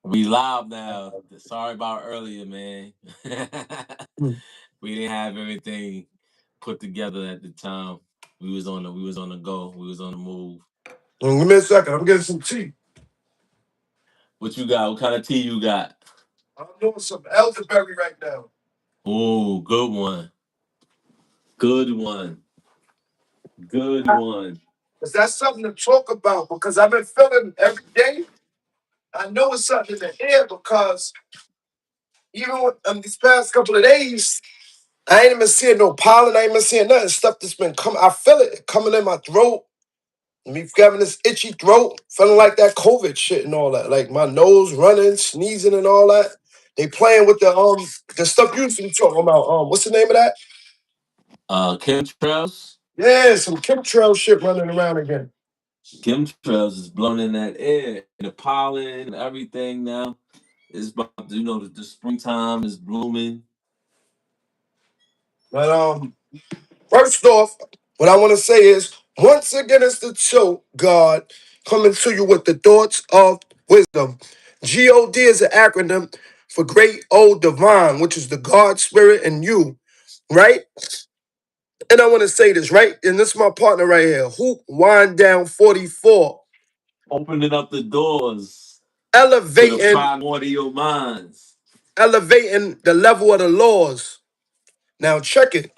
We live now. Sorry about earlier, man. We didn't have everything put together at the time. We was on the go. We was on the move. Give me a second. I'm getting some tea. What you got? What kind of tea you got? I'm doing some elderberry right now. Oh, good one. Good one. Good one. Because that's something to talk about. Because I've been feeling every day. I know it's something in the air because even with, these past couple of days, I ain't even seeing no pollen. I ain't even seeing nothing. Stuff that's been coming. I feel it coming in my throat. Me having this itchy throat, feeling like that COVID shit and all that. Like my nose running, sneezing and all that. They playing with the stuff you used to be talking about. What's the name of that? Chemtrails. Yeah, some chemtrail shit running around again. Chemtrails is blown in that air. The pollen and everything now. It's about the springtime is blooming. But first off, what I want to say is once again it's the show, God, coming to you with the thoughts of wisdom. God is an acronym for Great Old Divine, which is the God Spirit in you, right? And I want to say this, right? And this is my partner right here, Hoop Wind Down 44, Opening up the doors to the elevating, primordial minds. elevating the level of the laws. Now check it.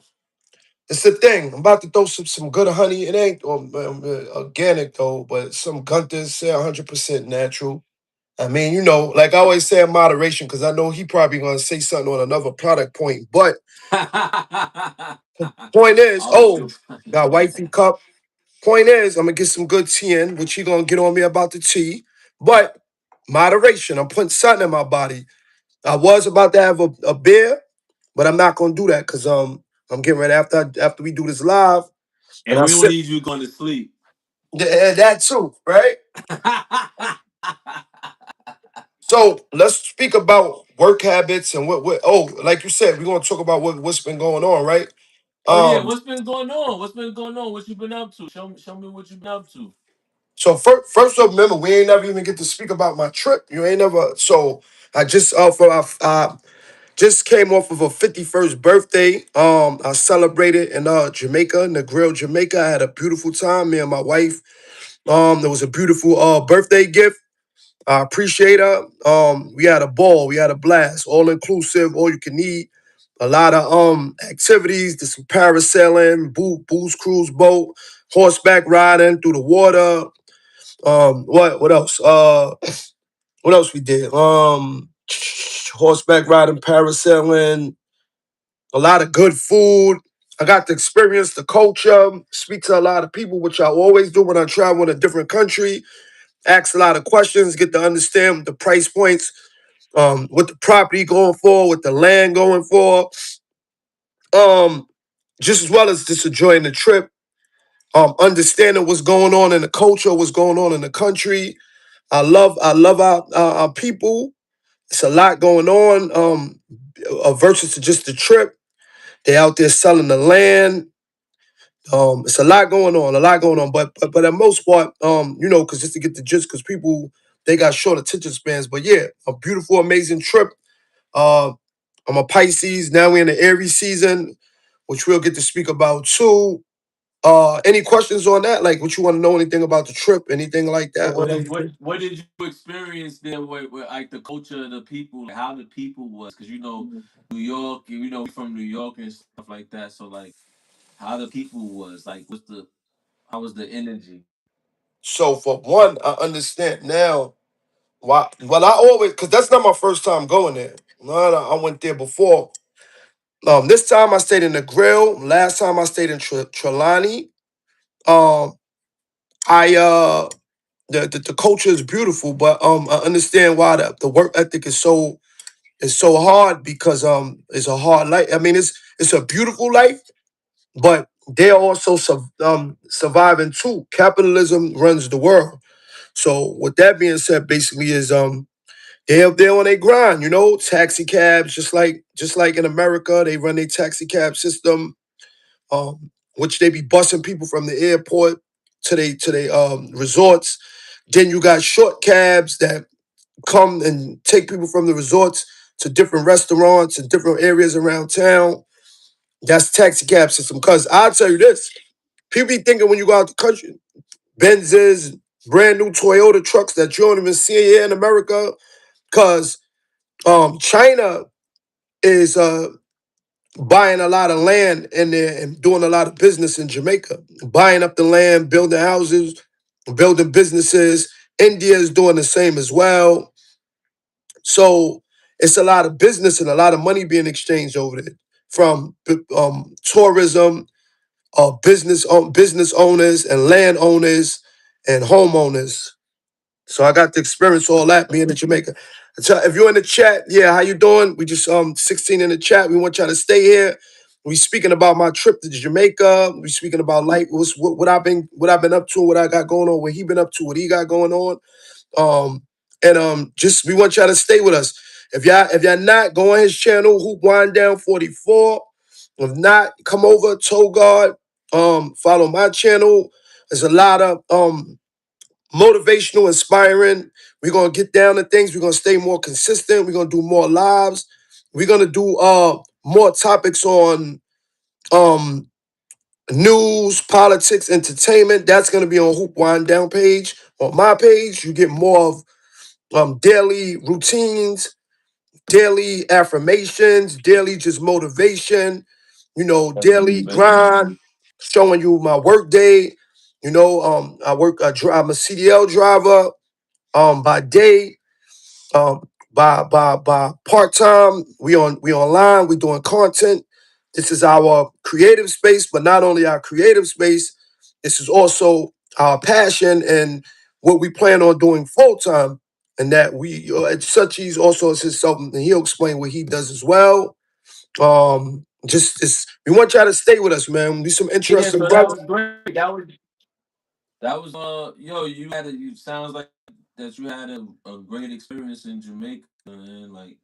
It's the thing. I'm about to throw some good honey. It ain't organic though, but some Gunther's say 100% natural. I mean, like I always say in moderation, because I know he probably gonna say something on another product point. But point is, Also, got wifey cup. Point is, I'm gonna get some good tea in, which he gonna get on me about the tea. But moderation. I'm putting something in my body. I was about to have a beer, but I'm not gonna do that because I'm getting ready after we do this live. And and I we don't sip need you going to sleep. that too, right? So let's speak about work habits and what like you said, we're gonna talk about what's been going on, right? Oh yeah, Um what's been going on? What's been going on? What you been up to? Show me what you been up to. so first off, remember, we ain't never even get to speak about my trip. You ain't never so I just just came off of a 51st birthday. I celebrated in Jamaica, Negril, Jamaica. I had a beautiful time, me and my wife. There was a beautiful birthday gift. I appreciate her. We had a ball, we had a blast, all inclusive, all you can eat. A lot of activities, did some parasailing, booze cruise boat, horseback riding through the water. What else? What else we did? Horseback riding, parasailing, a lot of good food. I got to experience the culture, speak to a lot of people, which I always do when I travel in a different country. Ask a lot of questions, get to understand the price points, what the property going for, what the land going for, um, just as well as just enjoying the trip, understanding what's going on in the culture, what's going on in the country. I love our people. It's a lot going on. Versus to just the trip. They out there selling the land. It's a lot going on, a lot going on. But at most part, because just to get the gist, because people they got short attention spans. But yeah, a beautiful, amazing trip. Uh, I'm a Pisces. Now we're in the Aries season, which we'll get to speak about too. Any questions on that? Like, what you want to know anything about the trip, anything like So that? what did you experience there with like the culture of the people, like how the people was? Because New York, we from New York and stuff like that. So like how the people was, like how was the energy? So for one, I understand now why. Well, I always because that's not my first time going there. No, I went there before. This time I stayed in the Grill. Last time I stayed in Trelawney. Um, I the culture is beautiful, but I understand why the work ethic is so hard because it's a hard life. I mean, it's a beautiful life, but they're also surviving too. Capitalism runs the world. So with that being said, basically is they're on their grind. Taxi cabs just like in America, they run their taxi cab system, which they be busing people from the airport to they resorts. Then you got short cabs that come and take people from the resorts to different restaurants and different areas around town. That's taxi cab system. Cause I'll tell you this, people be thinking when you go out the country, Benzes, brand new Toyota trucks that you don't even see here in America. Cause China is buying a lot of land in there and doing a lot of business in Jamaica, buying up the land, building houses, building businesses. India is doing the same as well. So it's a lot of business and a lot of money being exchanged over there from tourism, business owners and landowners and homeowners. So I got to experience all that being in Jamaica. So if you're in the chat, yeah, how you doing? We just 16 in the chat. We want y'all to stay here. We speaking about my trip to Jamaica. We speaking about like what I've been up to, what I got going on, what he been up to, what he got going on. And just we want y'all to stay with us. If y'all not, go on his channel, Hoop Wind Down 44. If not, come over, Toe Guard. Follow my channel. There's a lot of motivational, inspiring. We're gonna get down to things. We're gonna stay more consistent. We're gonna do more lives. We're gonna do more topics on um news, politics, entertainment. That's gonna be on Hoop Wind Down page. On my page, you get more of daily routines, daily affirmations, daily just motivation, daily grind, showing you my work day. I'm a CDL driver by day, by part-time. We online, we doing content. This is our creative space, but not only our creative space, this is also our passion and what we plan on doing full-time. And that we such he's also is himself, and he'll explain what he does as well. Just it's we want y'all to stay with us, man. Be some Yeah, interesting so that brothers. was great. That was yo, you sounds like that you had a great experience in Jamaica, and like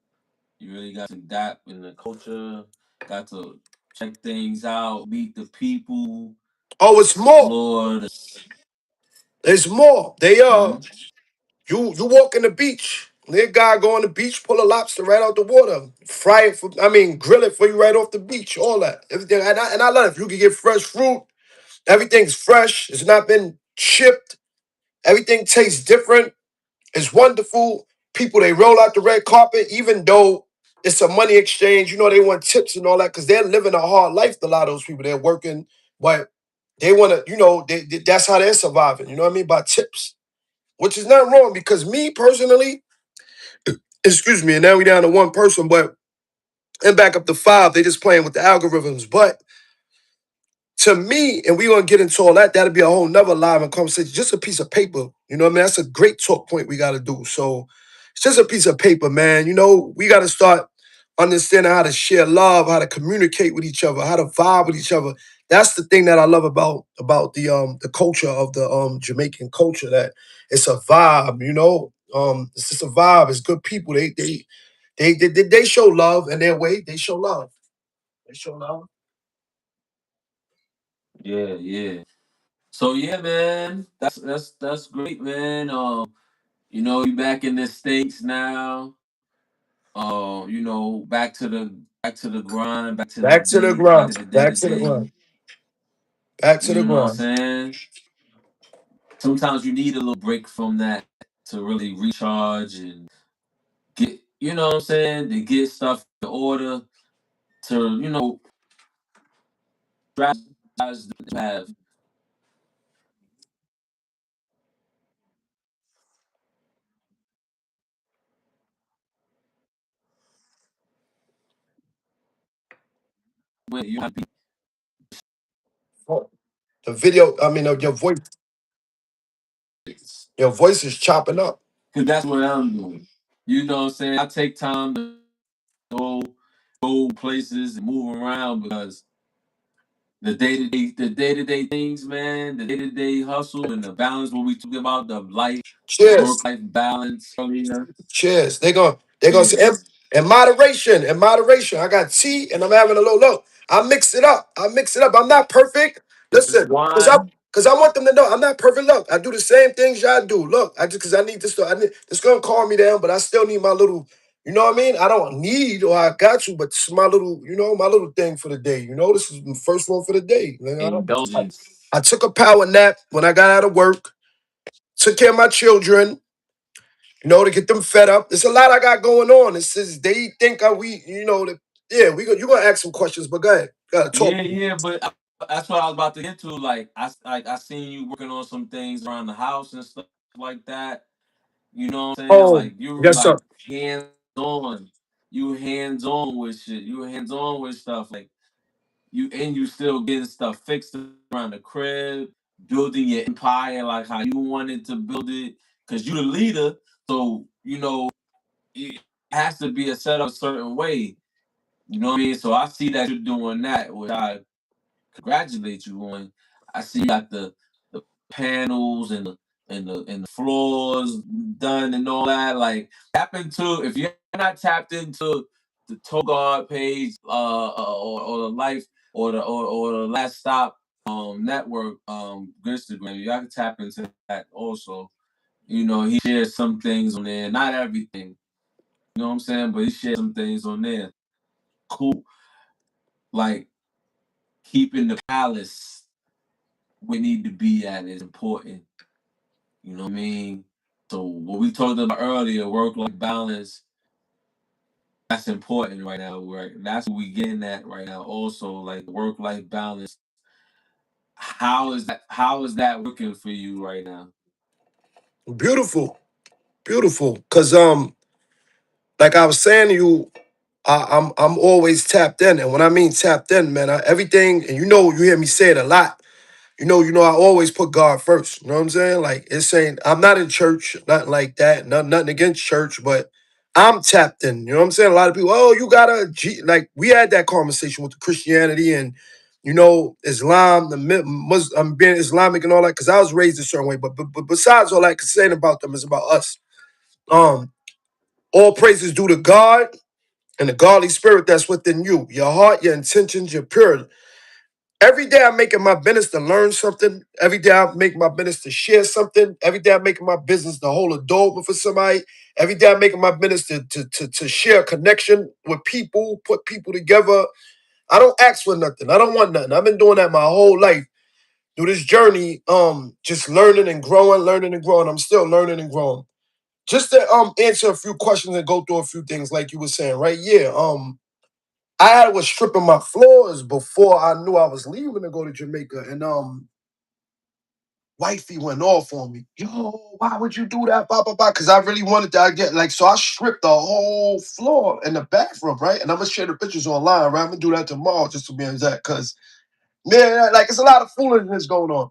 you really got to adapt in the culture, got to check things out, meet the people, Oh, it's more. explore the. There's more. They Mhm. You walk in the beach. Their guy go on the beach, pull a lobster right out the water, fry it for grill it for you right off the beach, all that. Everything. And I love it. If you can get fresh fruit, everything's fresh. It's not been shipped. Everything tastes different. It's wonderful. People they roll out the red carpet, even though it's a money exchange. They want tips and all that because they're living a hard life. A lot of those people they're working, but they want to. That's how they're surviving. You know what I mean? By tips, which is not wrong because me personally, excuse me, and now we down to one person, but and back up to five. They just playing with the algorithms, but to me, and we gonna get into all that. That'll be a whole nother live and conversation. Just a piece of paper. You know what I mean? That's a great talk point we gotta do. So it's just a piece of paper, man. We gotta start understanding how to share love, how to communicate with each other, how to vibe with each other. That's the thing that I love about the culture of the Jamaican culture, that it's a vibe. It's just a vibe. It's good people. They show love in their way. They show love. They show love. Yeah, yeah. So yeah, man, that's great, man. You back in the States now. Back to the grind, Back to the back to grind. the day Back to to the day. grind. Back to the You know what I'm grind. saying? Sometimes you need a little break from that to really recharge and get, you know what I'm saying, to get stuff in order to, strategize that you have. Where you have to Oh, the video, be, your voice is chopping up. because that's what I'm doing. You know what I'm saying? I take time to go places and move around because the day to day things, man, the day to day hustle and the balance. When we talk about the work Cheers. life balance earlier, Cheers. They're gonna say yeah, in moderation, in moderation. I got tea and I'm having a little look. I mix it up. I'm not perfect. this Listen, wine. Cause I want them to know I'm not perfect. Look, I do the same things y'all do. Look, I just cause I need this. It's gonna calm me down, but I still need my little. You know what I mean? I don't need or I got you, but it's my little, my little thing for the day. This is the first one for the day. Indulgence. I took a power nap when I got out of work. Took care of my children. To get them fed up. There's a lot I got going on. It's just they think that you gonna ask some questions, but go ahead. Gotta talk. Yeah, yeah, but that's what I was about to get to. I seen you working on some things around the house and stuff like that. You know what I'm saying? Oh, Like you were yes, like sir. hands on. You hands on with shit. You hands on with stuff. Like you still getting stuff fixed around the crib, building your empire like how you wanted to build it. Cause you the leader, so it has to be a set up a certain way. You know what I mean? So I see that you're doing that, which I congratulate you on. I see you got the panels and the floors done and all that. Like tap into if you're not tapped into the Togard page, or the life or the last stop network Instagram, you have to tap into that also. He shares some things on there, not everything. You know what I'm saying? But he shares some things on there. Cool. Like keeping the palace we need to be at is important. You know what I mean? So what we talked about earlier, work-life balance, that's important right now. Right, that's what we getting at right now. Also, like work-life balance. How is that? How is that working for you right now? Beautiful, beautiful. Cause like I was saying to you, I'm always tapped in, and when I mean tapped in, man, everything, and you hear me say it a lot. I always put God first. You know what I'm saying? Like it's saying I'm not in church, nothing like that. Nothing against church, but I'm tapped in. You know what I'm saying? A lot of people, oh, you gotta like we had that conversation with the Christianity and Islam, Muslim, being Islamic and all that, because I was raised a certain way. But besides all that, saying about them is about us. Um, all praises due to God and the godly spirit that's within you, your heart, your intentions, your purity. Every day I'm making my business to learn something. Every day I make my business to share something. Every day I'm making my business to hold a door open for somebody. Every day I'm making my business to share a connection with people, put people together. I don't ask for nothing. I don't want nothing. I've been doing that my whole life through this journey, just learning and growing, learning and growing. I'm still learning and growing. Just to answer a few questions and go through a few things like you were saying, right? Yeah. I was stripping my floors before I knew I was leaving to go to Jamaica, and wifey went off on me. Yo, why would you do that? Blah blah blah. Because I really wanted to get like, so I stripped the whole floor in the bathroom, right? And I'm gonna share the pictures online, right? I'm gonna do that tomorrow, just to be exact. Because man, like it's a lot of foolishness going on.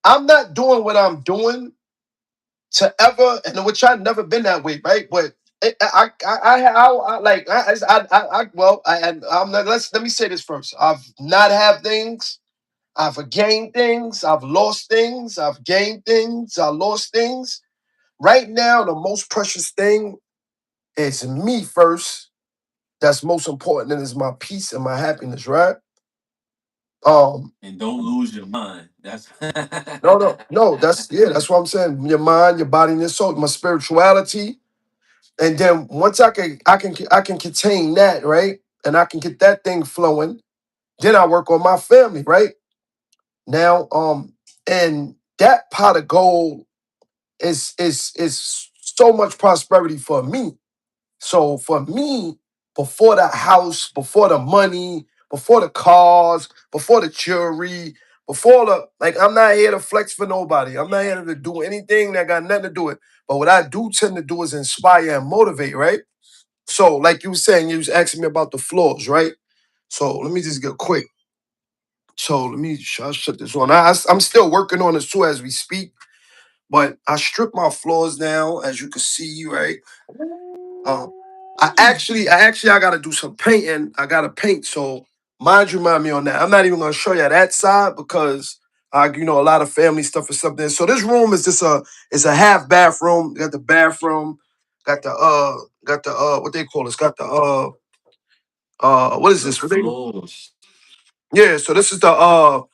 I'm not doing what I'm doing to ever, and which I've never been that way, right? But I'm not, let me say this first. I've not had things. I've gained things. I've lost things. I've gained things. I lost things. Right now, the most precious thing is me first. That's most important, and is my peace and my happiness, right? Um, And don't lose your mind. That's no, no, no. That's what I'm saying. Your mind, your body, and your soul, my spirituality. And then once I can contain that, right? And I can get that thing flowing, then I work on my family, right? Now, and that pot of gold is so much prosperity for me. So for me, before the house, before the money, before the cars, before the jewelry, before the like, I'm not here to flex for nobody. I'm not here to do anything that got nothing to do with. But what I do tend to do is inspire and motivate, right? So, like you were saying, you was asking me about the floors, right? So let me just get quick. So I'll shut this on. I'm still working on this too as we speak, but I stripped my floors down, as you can see, right? Um, I gotta do some painting. I gotta paint. So mind you, mind me on that. I'm not even gonna show you that side because a lot of family stuff or something. So this room is just a half bathroom. Got the bathroom, got the what they call it? It's got the what is the this? floors. Yeah, so this is the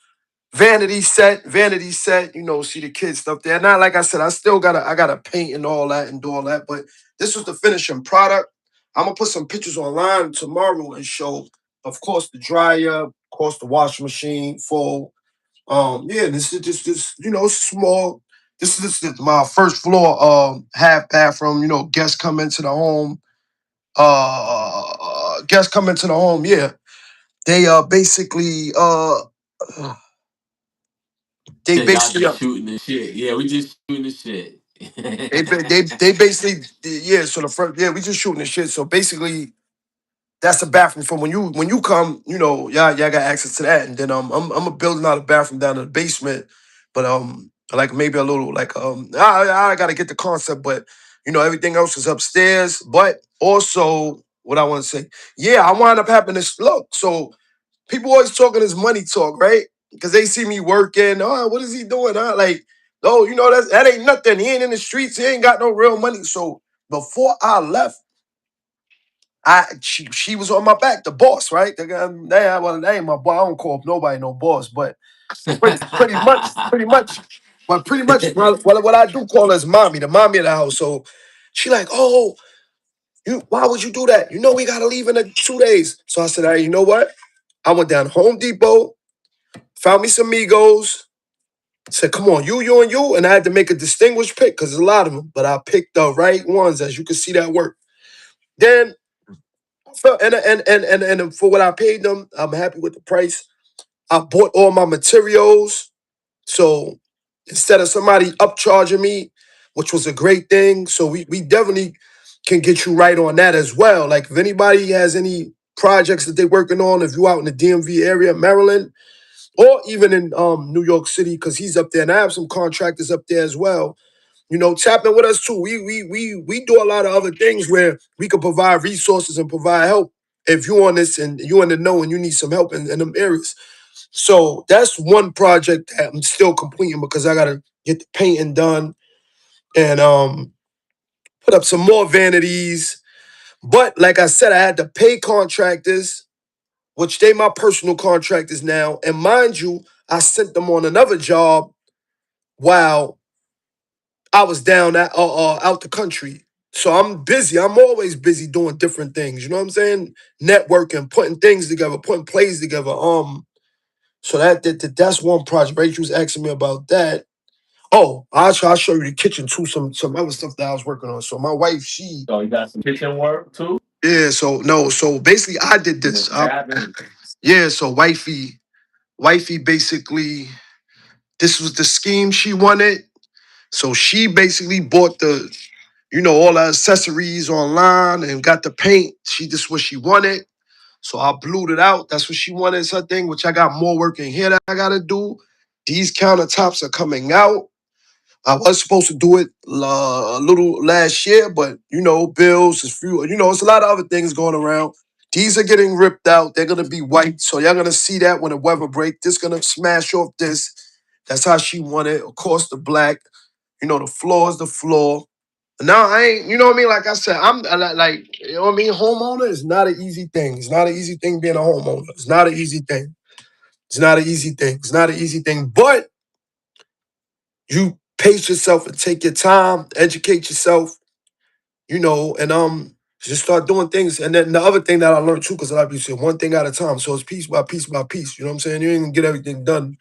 vanity set, see the kids stuff there. Now, like I said, I gotta paint and all that and do all that. But this was the finishing product. I'm gonna put some pictures online tomorrow and show, of course, the dryer, of course, the washing machine, full. Yeah, this is just small. This is my first floor half bathroom. Guests come into the home. Guests come into the home, yeah. They basically they Yeah, y'all basically just shooting the shit. Yeah, we just shooting the shit. they basically, yeah. So the first, yeah, we just shooting the shit. So basically, that's the bathroom for when you come. Y'all got access to that, and then I'm building out a bathroom down in the basement, but like maybe a little like I gotta get the concept, but everything else is upstairs. But also, what I want to say, yeah, I wind up having this look. So people always talking this money talk, right? Because they see me working. Oh, what is he doing? Huh? Like, oh, that ain't nothing. He ain't in the streets. He ain't got no real money. So before I left, she was on my back, the boss, right? That ain't my boss. I don't call nobody no boss, but pretty much. But pretty much, what I do call her is mommy, the mommy of the house. So she like, oh, why would you do that? We gotta leave in 2 days. So I said, all right, you know what? I went down to Home Depot, found me some Migos, said, come on, you, and you. And I had to make a distinguished pick because there's a lot of them, but I picked the right ones, as you can see that work. Then, and for what I paid them, I'm happy with the price. I bought all my materials. So instead of somebody upcharging me, which was a great thing, so we definitely can get you right on that as well. Like if anybody has any projects that they're working on, if you out in the DMV area, Maryland, or even in New York City, because he's up there, and I have some contractors up there as well. Tap in with us too. We do a lot of other things where we can provide resources and provide help if you on this and you in the know and you need some help in them areas. So that's one project that I'm still completing because I gotta get the painting done and put up some more vanities. But like I said, I had to pay contractors, which they my personal contractors now. And mind you, I sent them on another job while I was down out the country. So I'm busy. I'm always busy doing different things. You know what I'm saying? Networking, putting things together, putting plays together. So that's one project. Rachel was asking me about that. Oh, I'll show you the kitchen too. Some other stuff that I was working on. So my wife, Oh, you got some kitchen work too? yeah. So no. So basically, I did this. What's happening? Yeah. So wifey, basically, this was the scheme she wanted. So she basically bought all the accessories online and got the paint. She just what she wanted. So I blued it out. That's what she wanted, is her thing, which I got more work in here that I gotta do. These countertops are coming out. I was supposed to do it a little last year, but bills is few. It's a lot of other things going around. These are getting ripped out. They're gonna be white, so y'all gonna see that when the weather break. This gonna smash off this. That's how she wanted. Of course, the black. The floor is the floor. Now I ain't. You know what I mean? Like I said, I'm like you know what I mean. Homeowner is not an easy thing. It's not an easy thing being a homeowner. It's not an easy thing. It's not an easy thing. It's not an easy thing. But you pace yourself and take your time, educate yourself, and just start doing things. And then the other thing that I learned too, because a lot of people say one thing at a time. So it's piece by piece by piece. You know what I'm saying? You ain't gonna get everything done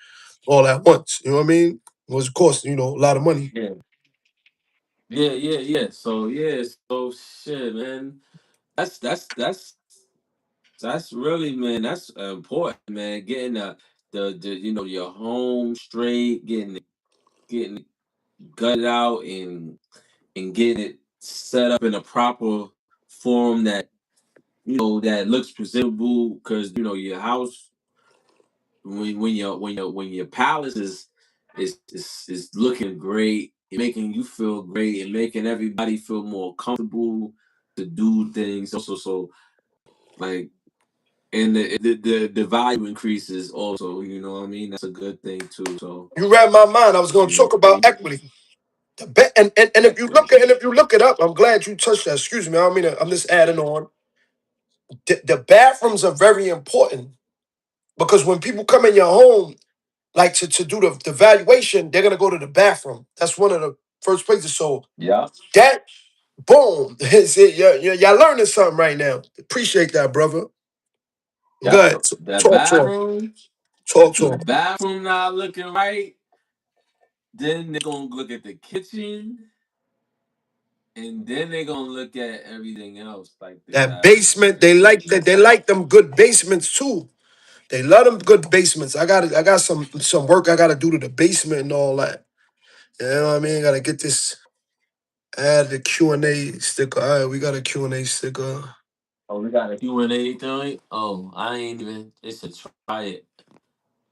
all at once. You know what I mean? It was of course, a lot of money. Yeah. Yeah. So shit, man. That's really, man. That's important, man. Getting the your home straight, getting it gutted out and getting it set up in a proper form that that looks presentable. Because your house when your palace is looking great, making you feel great, and making everybody feel more comfortable to do things. Also, so like, and the value increases. Also, you know what I mean. That's a good thing too. So You read my mind. I was gonna talk about equity. And if you look equity. at and if you look it up, I'm glad you touched that. Excuse me, I don't mean I'm just adding on. The bathrooms are very important because when people come in your home, like to do the valuation, they're gonna go to the bathroom. That's one of the first places. So Yeah. that boom, is it, y'all learning something right now. Appreciate that, brother. Yep. Good. The Talk to him. bathroom. Talk If to the him. bathroom not looking right, then they're gonna look at the kitchen, and then they're gonna look at everything else like the That bathroom basement, and they shit. like that. They like them good basements too. They love them good basements. I got some work I gotta do to the basement and all that. You know what I mean? Gotta get this add the Q&A sticker. All right, we got a Q&A sticker. Oh, we got a Q&A joint. Oh, I ain't even. It's a try it.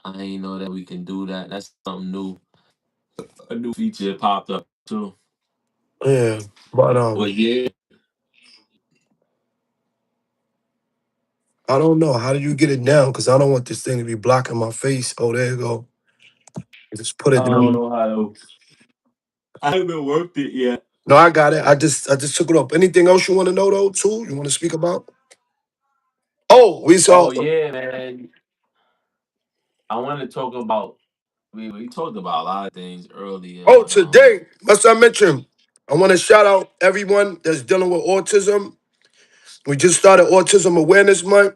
I ain't know that we can do that. That's something new. A new feature popped up too. Yeah. But But yeah, I don't know. How do you get it down? Because I don't want this thing to be blocking my face. Oh, there you go. Just put I it don't down. know how to. I haven't worked it yet. No, I got it. I just took it up. Anything else you want to know though, too? You want to speak about? Oh, we saw. Oh yeah, man. I want to talk about. We talked about a lot of things earlier, Oh, but today, must I mention? I want to shout out everyone that's dealing with autism. We just started Autism Awareness Month.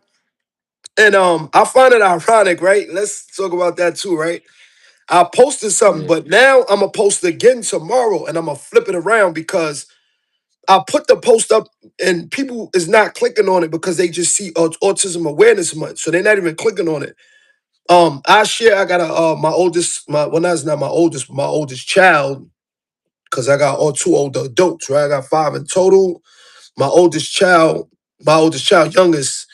And I find it ironic, right? Let's talk about that too, right? I posted something, yeah. but now I'm gonna post it again tomorrow, and I'm gonna flip it around because I put the post up, and people is not clicking on it because they just see Autism Awareness Month, so they're not even clicking on it. I share. I got a my oldest, my well, that's not my oldest child, because I got all two older adults, right? I got five in total. My oldest child, youngest,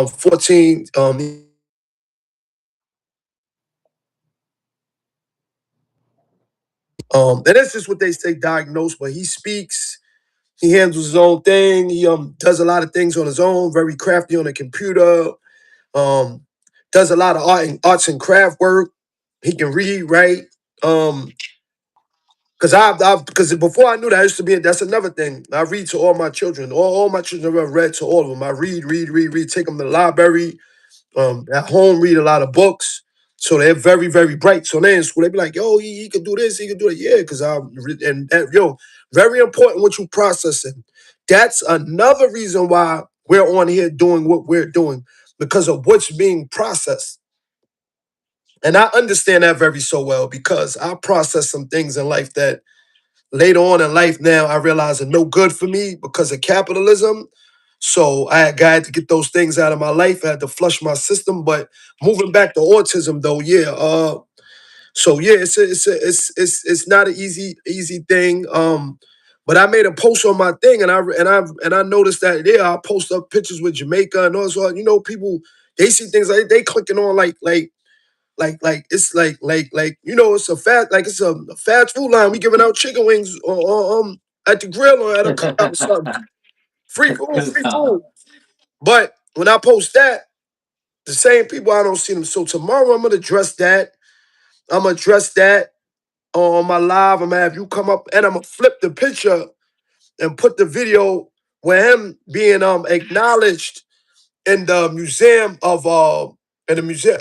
14. And that's just what they say diagnosed, but he speaks, he handles his own thing, he does a lot of things on his own, very crafty on the computer, um, does a lot of arts and craft work. He can read, write. Because before I knew that, I used to be, that's another thing. I read to all my children. All my children have read to all of them. I read, take them to the library. At home, read a lot of books. So they're very, very bright. So they're in school. They be like, yo, he could do this, he could do it. Yeah, because yo, very important what you processing. That's another reason why we're on here doing what we're doing, because of what's being processed. And I understand that very so well because I process some things in life that later on in life now I realize are no good for me because of capitalism. So I had to get those things out of my life. I had to flush my system. But moving back to autism though, yeah. So yeah, it's not an easy thing. But I made a post on my thing, and I noticed that I post up pictures with Jamaica and also people, they see things like they clicking on like it's it's a fast food line. We giving out chicken wings or at the grill or at a cookout or something. Free food. But when I post that, the same people, I don't see them. So tomorrow I'm gonna address that. I'm gonna address that on my live. I'm gonna have you come up and I'm gonna flip the picture and put the video with him being acknowledged in the museum of in the museum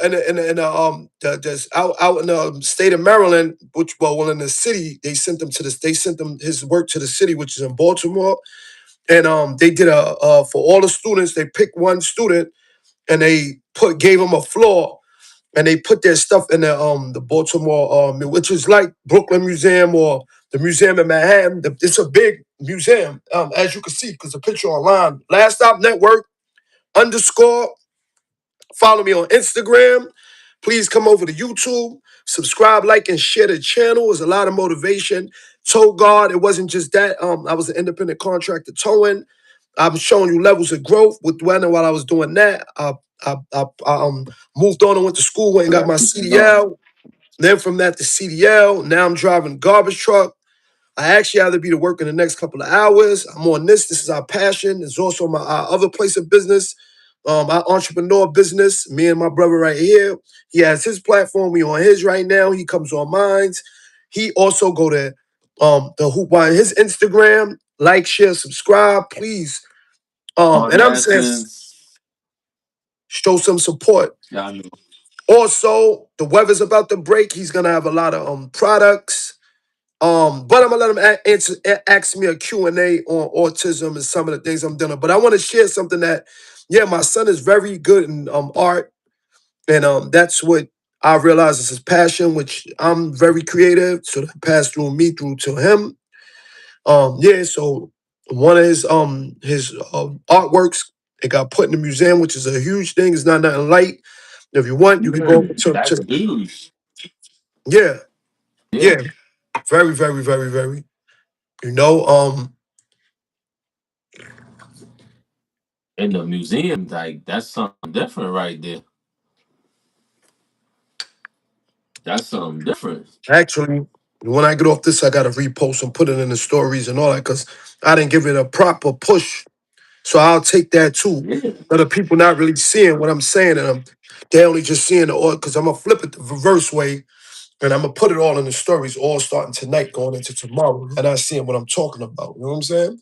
just out in the state of Maryland, which in the city, they sent them his work to the city, which is in Baltimore. And they did for all the students, they picked one student and they gave him a floor and they put their stuff in the Baltimore which is like Brooklyn Museum or the museum in Manhattan. It's a big museum, as you can see, because the picture online. Last Stop Network underscore. Follow me on Instagram. Please come over to YouTube, subscribe, like, and share the channel. It's a lot of motivation. Tow God, it wasn't just that. I was an independent contractor towing. I'm showing you levels of growth with when and while I was doing that. I moved on and went to school, went and got my Let's keep it going. CDL. Then from that to CDL. Now I'm driving a garbage truck. I actually have to be to work in the next couple of hours. I'm on this. This is our passion. It's also my other place of business, our entrepreneur business. Me and my brother right here. He has his platform. We on his right now. He comes on mine. He also go to the Hoop on his Instagram. Like, share, subscribe, please. On And I'm saying Essence, show some support. y'all know. Also, the weather's about to break. He's gonna have a lot of products. But I'm gonna let him ask me a Q&A on autism and some of the things I'm doing. But I want to share something that, yeah, my son is very good in art, and that's what I realize is his passion, which I'm very creative, so that passed through me through to him. Yeah, so one of his artworks, it got put in the museum, which is a huge thing. It's not nothing light. If you want, you can go That's to huge. yeah, Yeah. yeah, very, very, very, very. You know, In the museum, like that's something different right there. That's something different. actually, when I get off this, I gotta repost and put it in the stories and all that because I didn't give it a proper push. So I'll take that too. Yeah. Other people not really seeing what I'm saying, and they only just seeing the order because I'm gonna flip it the reverse way, and I'm gonna put it all in the stories, all starting tonight, going into tomorrow, and I seeing what I'm talking about. You know what I'm saying?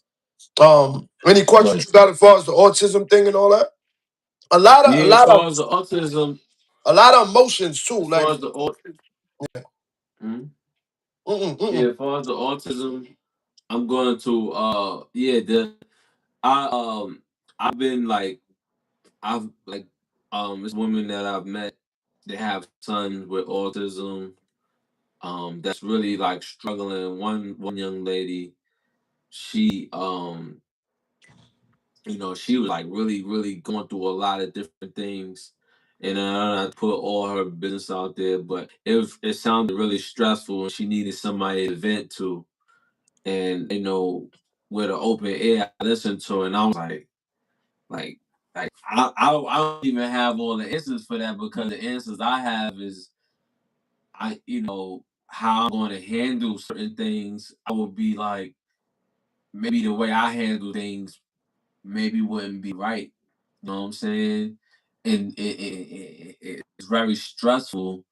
Any questions Right. you got as far as the autism thing and all that? A lot of, a Yeah, as lot of, far as the autism, a lot of emotions too. as Like, far as the autism, mm-mm, yeah, mm-mm. as far as the autism, I'm going to yeah, I I've been like I've like this women that I've met, they have sons with autism, that's really like struggling. One young lady, she she was like really going through a lot of different things. And I put all her business out there, but it sounded really stressful, and she needed somebody to vent to. And with an open ear, I listened to her, and I was like, I don't even have all the answers for that, because the answers I have is how I'm going to handle certain things. I would be like, maybe the way I handle things maybe wouldn't be right. You know what I'm saying? And it's very stressful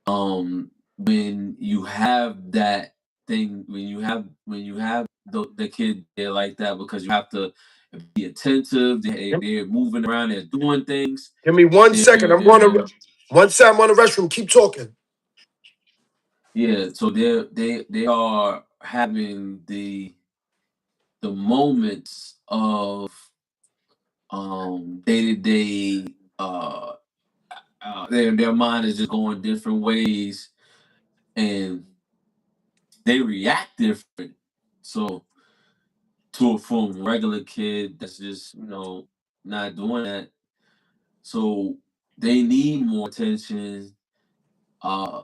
when you have that thing, when you have the kid there like that, because you have to be attentive. They're moving around, they're doing things. Give me 1 second. They're I'm going to they're 1 second. I'm on the restroom. Keep talking. Yeah, so they are having the moments of day to day. Their mind is just going different ways, and they react different. So to from regular kid that's just not doing that. So they need more attention. Uh,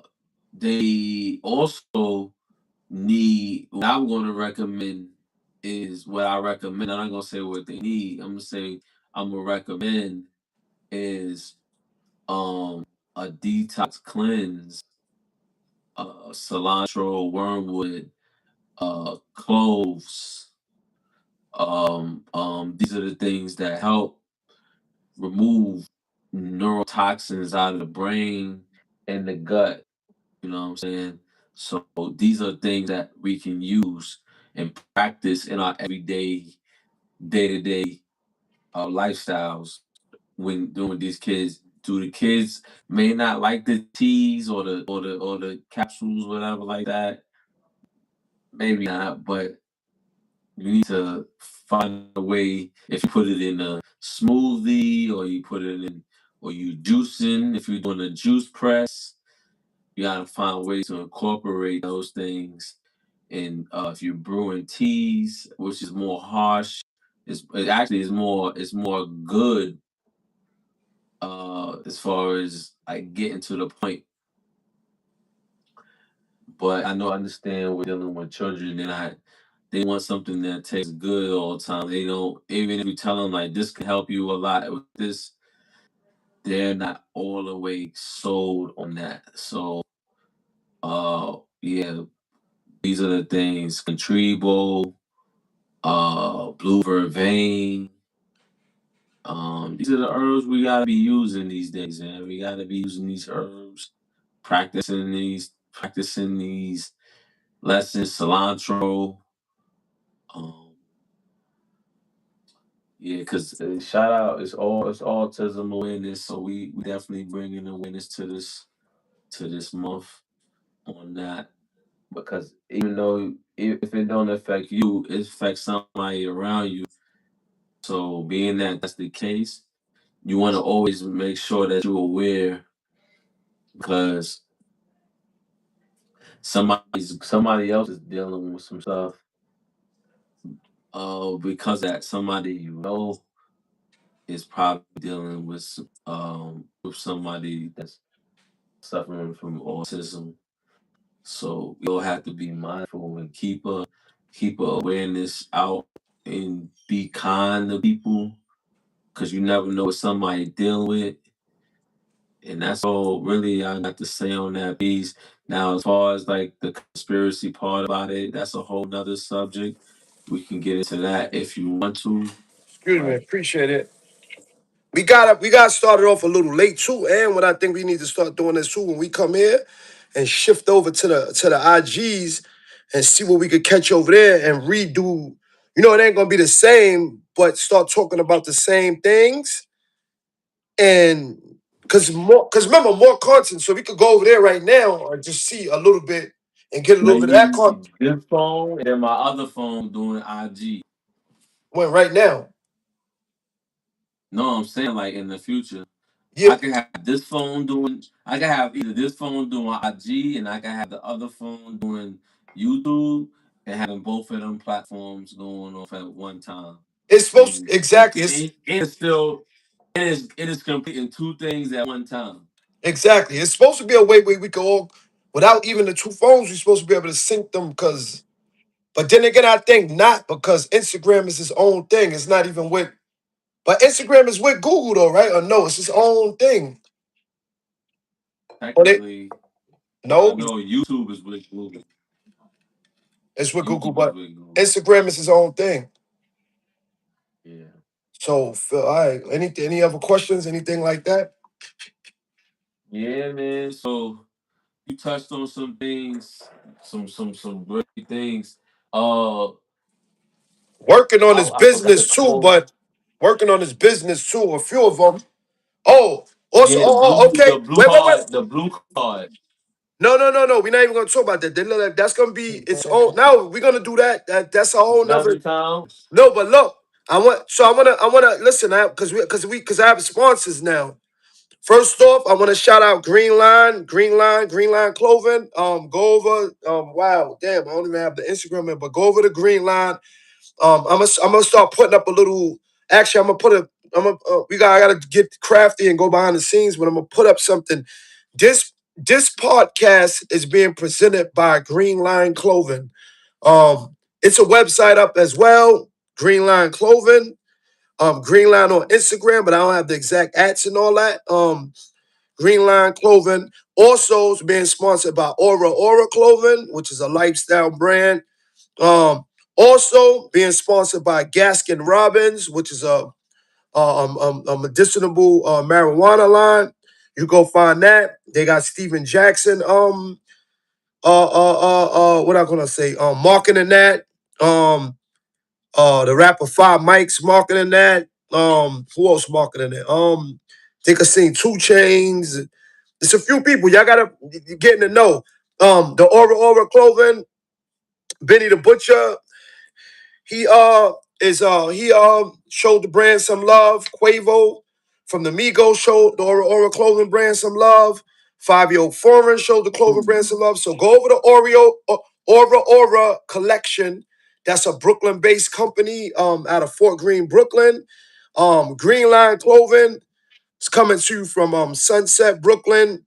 they also need, what I'm going to recommend is what I recommend. I'm not going to say what they need. I'm going to say I'm going to recommend is a detox cleanse, cilantro, wormwood, cloves. These are the things that help remove neurotoxins out of the brain and the gut. You know what I'm saying? So these are things that we can use and practice in our everyday, day to day lifestyles when doing these kids. Do the kids may not like the teas or the capsules, whatever like that? Maybe not, but you need to find a way. If you put it in a smoothie, or you put it in, or you juicing, if you're doing a juice press, you gotta find ways to incorporate those things. And if you're brewing teas, which is more harsh, it actually is more good as far as like getting to the point. But I understand we're dealing with children, and they want something that tastes good all the time. They don't, even if you tell them like this can help you a lot with this, they're not all the way sold on that. So yeah, these are the things: Contribo, blue vervain. These are the herbs we gotta be using these days, man. We gotta be using these herbs, practicing these lessons. Cilantro, um, Yeah, because shout out, it's autism awareness, so we definitely bringing awareness to this month on that, because even though if it don't affect you, it affects somebody around you. So being that that's the case, you want to always make sure that you're aware, because somebody else is dealing with some stuff. Because that somebody you know is probably dealing with somebody that's suffering from autism. So you'll have to be mindful and keep a awareness out and be kind to people, because you never know what somebody dealing with. And that's all really I got to say on that piece. Now, as far as like the conspiracy part about it, that's a whole nother subject. We can get into that if you want to. Excuse me, But appreciate it. We got started off a little late too, and what I think we need to start doing is too when we come here and shift over to the IGs and see what we could catch over there and redo. You know, it ain't gonna be the same, but start talking about the same things and because remember more content, so we could go over there right now or just see a little bit and get a little bit of that maybe content. this phone and then my other phone doing IG. Went right now. No, I'm saying like in the future. Yeah, I can have this phone doing. I can have either this phone doing IG, and I can have the other phone doing YouTube, and having both of them platforms going off at one time. it's supposed And exactly. It's it's still it is completing two things at one time. exactly. It's supposed to be a way where we could all, without even the two phones, we're supposed to be able to sync them. Because, but then again, I think not because Instagram is its own thing. It's not even with, but Instagram is with Google though, right? Or no, it's its own thing. Or they Technically, I no, know YouTube is with Google. it's with Google, YouTube is but with Google. Instagram is its own thing. Yeah. So, Phil, all right. Any other questions? Anything like that? Yeah, man. So you touched on some things, some great things. Uh, Working on his I forgot the business too, quote. but working on his business too. A few of them. Oh, also, Yeah, okay. the blue Wait, wait, wait. card, the blue card. No, no, no, no. We're not even gonna talk about that. They look like that's gonna be its own. Now we're gonna do that. That's a whole Another nother. time. No, but look, I wanna listen. Because I have sponsors now. First off, I want to shout out Green Line Clothing. Go over. Wow, damn, I don't even have the Instagram, but go over to Green Line. I'm gonna start putting up a little. Actually, I'm gonna put a. I gotta get crafty and go behind the scenes, but I'm gonna put up something. This podcast is being presented by Green Line Clothing. It's a website up as well, Green Line Clothing. Green Line on Instagram, but I don't have the exact ads and all that. Green Line Clothing. Also, it's being sponsored by Aura Clothing, which is a lifestyle brand. Um, Also being sponsored by Gaskin Robbins, which is a medicinal marijuana line. You go find that. They got Steven Jackson. What I'm gonna say? Marketing that. The rapper Five Mike's marketing that. Who else marketing it? Think I seen Two Chains. It's a few people. Y'all gotta getting to know. The Aura Clothing. Benny the Butcher. He showed the brand some love. Quavo from the Migos showed the Aura clothing brand some love. 5-Year-Old Foreign showed the clothing brand some love. So go over to Aura collection. That's a Brooklyn-based company out of Fort Greene, Brooklyn. Green Line Clothing is coming to you from Sunset, Brooklyn.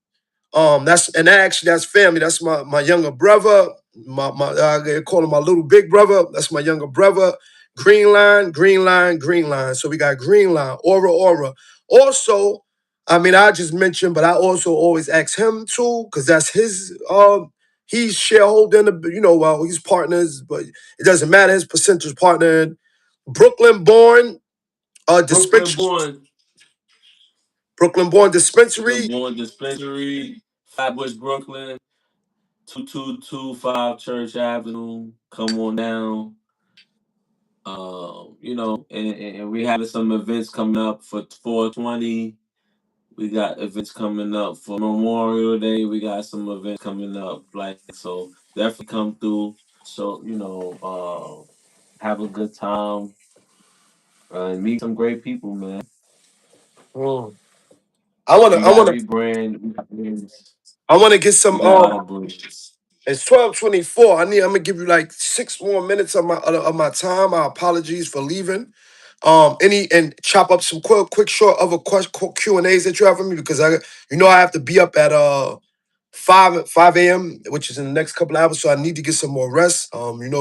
That's family. That's my younger brother. I call him my little big brother. That's my younger brother. Green Line. So we got Green Line, Aura. Also, I mean, I just mentioned, but I also always ask him too, because that's his he's shareholder in the, well, he's partners, but it doesn't matter, his percentage partner in Brooklyn born Brooklyn dispensary. born, Brooklyn born dispensary. dispensary, Flatbush, Brooklyn, 2225 Church Avenue. Come on down. And we having some events coming up for 420. We got events coming up for Memorial Day. We got some events coming up, like so. Definitely come through. So have a good time and meet some great people, man. Mm. I wanna, We I got wanna, every brand. We got brands. I wanna get some. We got all brands. It's 12:24. I'm gonna give you like 6 more minutes of my time. My apologies for leaving. Any and chop up some quick short other Q&As that you have for me because I have to be up at 5 a.m., which is in the next couple of hours, so I need to get some more rest.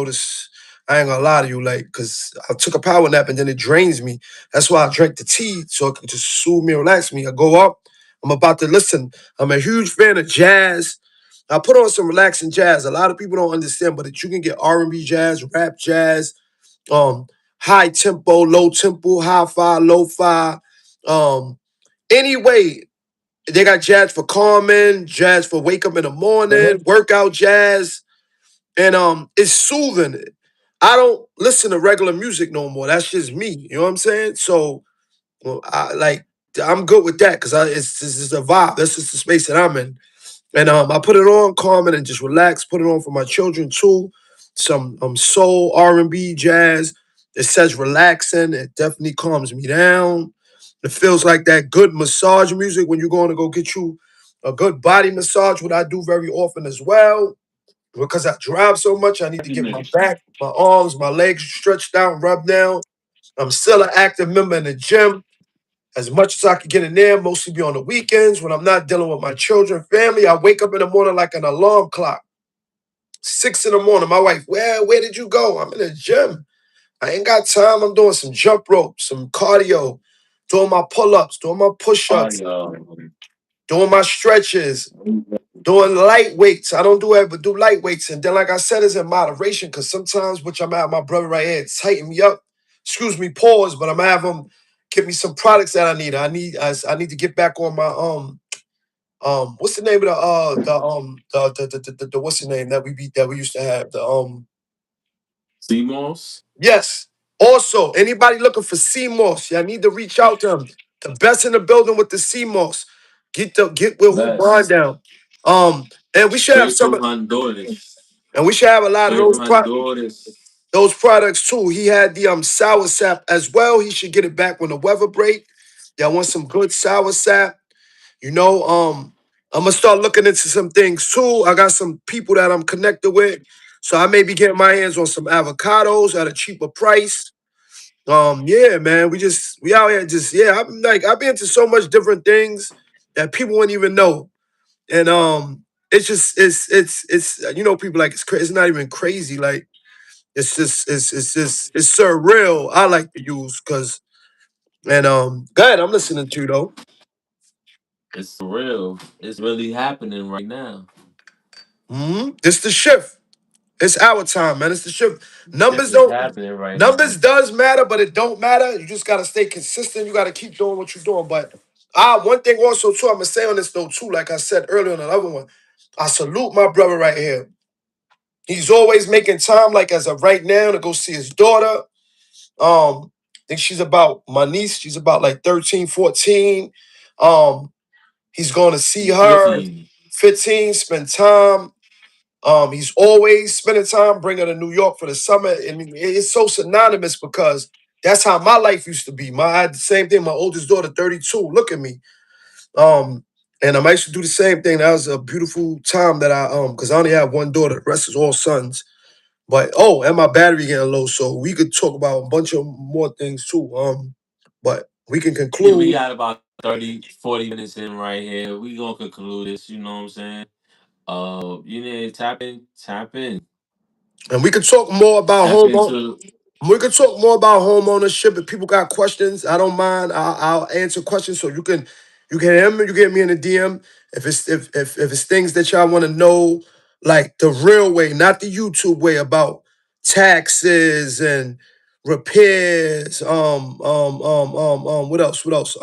This I ain't gonna lie to you, like, cause I took a power nap and then it drains me. That's why I drank the tea so it could just soothe me, relax me. I go up. I'm about to listen. I'm a huge fan of jazz. I put on some relaxing jazz. A lot of people don't understand, but that you can get R&B jazz, rap jazz, um, high tempo, low tempo, hi-fi, lo-fi. Um, anyway, they got jazz for calming, jazz for wake up in the morning, workout jazz, and it's soothing. I don't listen to regular music no more. That's just me. You know what I'm saying? So, I'm good with that because it's just a vibe. That's just the space that I'm in. And I put it on, calming and just relax. Put it on for my children too. Some soul, R&B, jazz. It says relaxing. It definitely calms me down. It feels like that good massage music when you're going to go get you a good body massage, what I do very often as well. Because I drive so much, I need to get my back, my arms, my legs stretched out, rubbed down. I'm still an active member in the gym as much as I can get in there, mostly be on the weekends when I'm not dealing with my children, family. I wake up in the morning like an alarm clock. 6 in the morning. My wife, where did you go? I'm in the gym. I ain't got time. I'm doing some jump rope, some cardio, doing my pull-ups, doing my push-ups, doing my stretches, doing light weights. I don't do it, but do light weights. And then, like I said, it's in moderation because sometimes, which I'm at my brother right here, tighten me up. Excuse me, pause, but I'm gonna have him give me some products that I need. I need to get back on my what's the name of the what's the name that we used to have CMOS. yes. Also, anybody looking for CMOS, I need to reach out to them. The best in the building with the CMOS. Get with who grind Best. down. And we should have Straight some from Honduras. and we should have a lot of Straight from Honduras. those products too. He had the sour sap as well. He should get it back when the weather break. Y'all want some good sour sap. You know, I'm gonna start looking into some things too. I got some people that I'm connected with. So I may be getting my hands on some avocados at a cheaper price. Yeah, man. We out here just yeah. I've been into so much different things that people wouldn't even know. And it's just it's people like it's crazy. It's not even crazy. Like it's surreal. I like to use because and go ahead. I'm listening to you though. It's real. It's really happening right now. It's the shift. It's our time, man. It's the shift. Shit Numbers is don't. happening right now. Numbers does matter, but it don't matter. You just gotta stay consistent. You gotta keep doing what you're doing. But one thing also too, I'm gonna say on this though too, like I said earlier on another one, I salute my brother right here. He's always making time, like as of right now, to go see his daughter. I think she's about my niece. She's about like 13, 14. Um, he's going to see her. 15. 15, spend time. He's always spending time, bring her to New York for the summer. And it's so synonymous because that's how my life used to be. I had the same thing. My oldest daughter, 32. Look at me. Um, and I used to do the same thing. That was a beautiful time that because I only have one daughter. The rest is all sons. But and my battery getting low, so we could talk about a bunch of more things too. But we can Yeah, we conclude got about 30, 40 minutes in right here. We gonna conclude this, you know what I'm saying? You need to tap in, tap in. and we could talk more about Tap home. into We could talk more about home ownership. If people got questions, I don't mind. I'll answer questions. So you can you get me in the DM if it's things that y'all want to know, like the real way, not the YouTube way about taxes and repairs. What else? What else?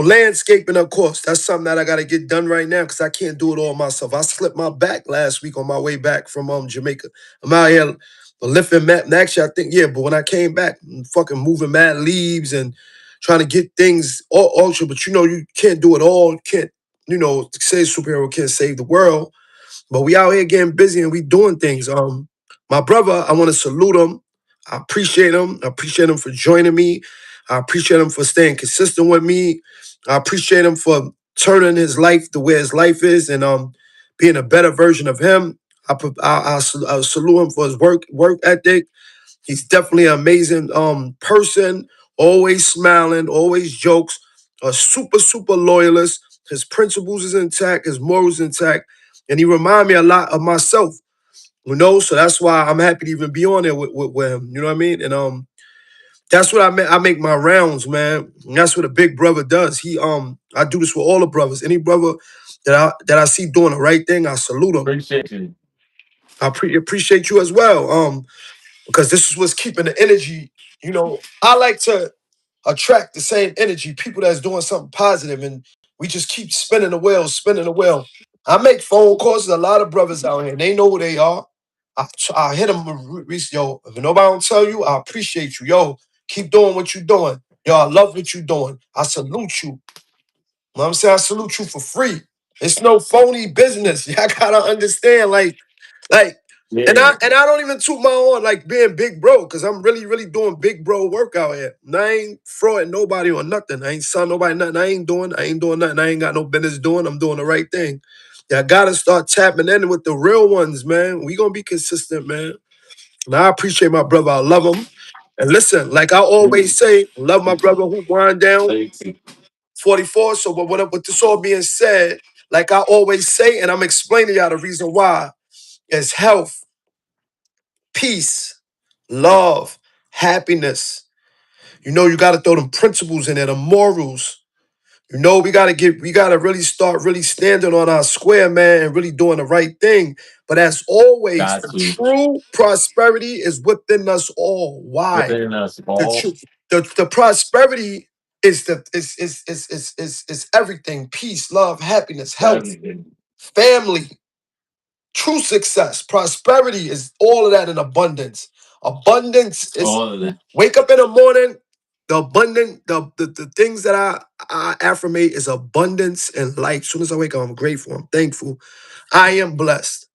Landscaping, of course. That's something that I got to get done right now because I can't do it all myself. I slipped my back last week on my way back from Jamaica. I'm out here. But lifting mat, actually, I think, yeah, but when I came back, fucking moving mad leaves and trying to get things all ultra, but you know, you can't do it all. You can't, you know, say superhero can't save the world. But we out here getting busy and we doing things. My brother, I want to salute him. I appreciate him. I appreciate him for joining me. I appreciate him for staying consistent with me. I appreciate him for turning his life the way his life is and being a better version of him. I salute him for his work ethic. He's definitely an amazing person. Always smiling, always jokes. A super loyalist. His principles is intact. His morals intact, and he remind me a lot of myself. You know, so that's why I'm happy to even be on there with him. You know what I mean? And that's what I make my rounds, man. And that's what a big brother does. I do this with all the brothers. Any brother that I see doing the right thing, I salute him. Appreciate you. Appreciate you as well. Because this is what's keeping the energy. You know, I like to attract the same energy, people that's doing something positive, and we just keep spinning the wheel, spinning the wheel. I make phone calls to a lot of brothers out here, and they know who they are. I hit them, yo, if nobody don't tell you, I appreciate you. Yo, keep doing what you're doing. Yo, I love what you're doing. I salute you. You know what I'm saying? I salute you for free. It's no phony business. Y'all gotta understand, like, Yeah. and I don't even toot my own like being big bro, because I'm really doing big bro work out here. And I ain't frauding nobody or nothing. I ain't selling nobody nothing. I ain't doing nothing. I ain't got no business doing. I'm doing the right thing. Y'all gotta start tapping in with the real ones, man. We gonna be consistent, man. And I appreciate my brother. I love him. And listen, like I always say, love my brother who wind down. Thank you. 44. So with this all being said, like I always say, and I'm explaining y'all the reason why, is health, peace, love, happiness. You know, you gotta throw them principles in there, the morals. You know, we gotta really start really standing on our square, man, and really doing the right thing. But as always, Got the to. true prosperity is within us all. Why? Within us The all. truth, the prosperity is everything: peace, love, happiness, health, Everything. family, true success. Prosperity is all of that in abundance. Abundance is All of that. wake up in the morning. The abundant, the things that I affirmate is abundance and light. As soon as I wake up, I'm grateful. I'm thankful. I am blessed.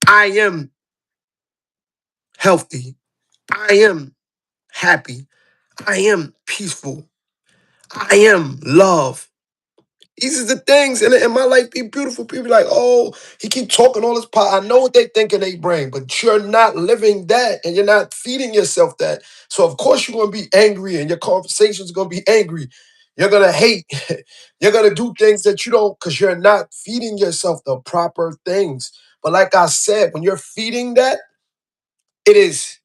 I am healthy. I am happy. I am peaceful. I am love. These are the things, and my life be beautiful. People be like, oh, he keep talking all this pot. I know what they think in their brain, but you're not living that, and you're not feeding yourself that. So of course you're gonna be angry, and your conversations are gonna be angry. You're gonna hate. You're gonna do things that you don't, because you're not feeding yourself the proper things. But like I said, when you're feeding that, it is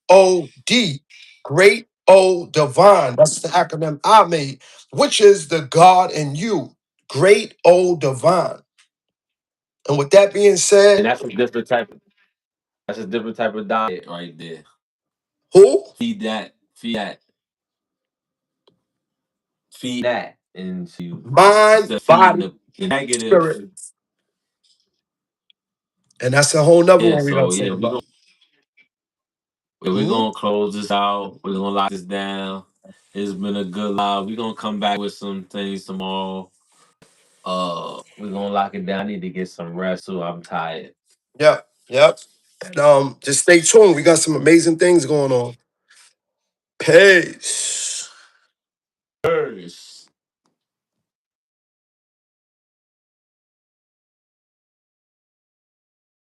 God, Great O Divine. That's the acronym I made, which is the God in you, Great O Divine. And with that being And said, that's a different type of that's a different type of diet right there. who? Feed that. Feed that. Feed that into Mind, instead of feeding body, the negative. spirit. And that's a whole nother Yeah, one we're gonna so talk yeah, about. we're Mhm. gonna close this out. We're gonna lock this down. It's been a good live. We're gonna come back with some things tomorrow. We're gonna lock it down. I need to get some rest too. I'm tired. Yep, yep. And just stay tuned. We got some amazing things going on. Peace. Peace.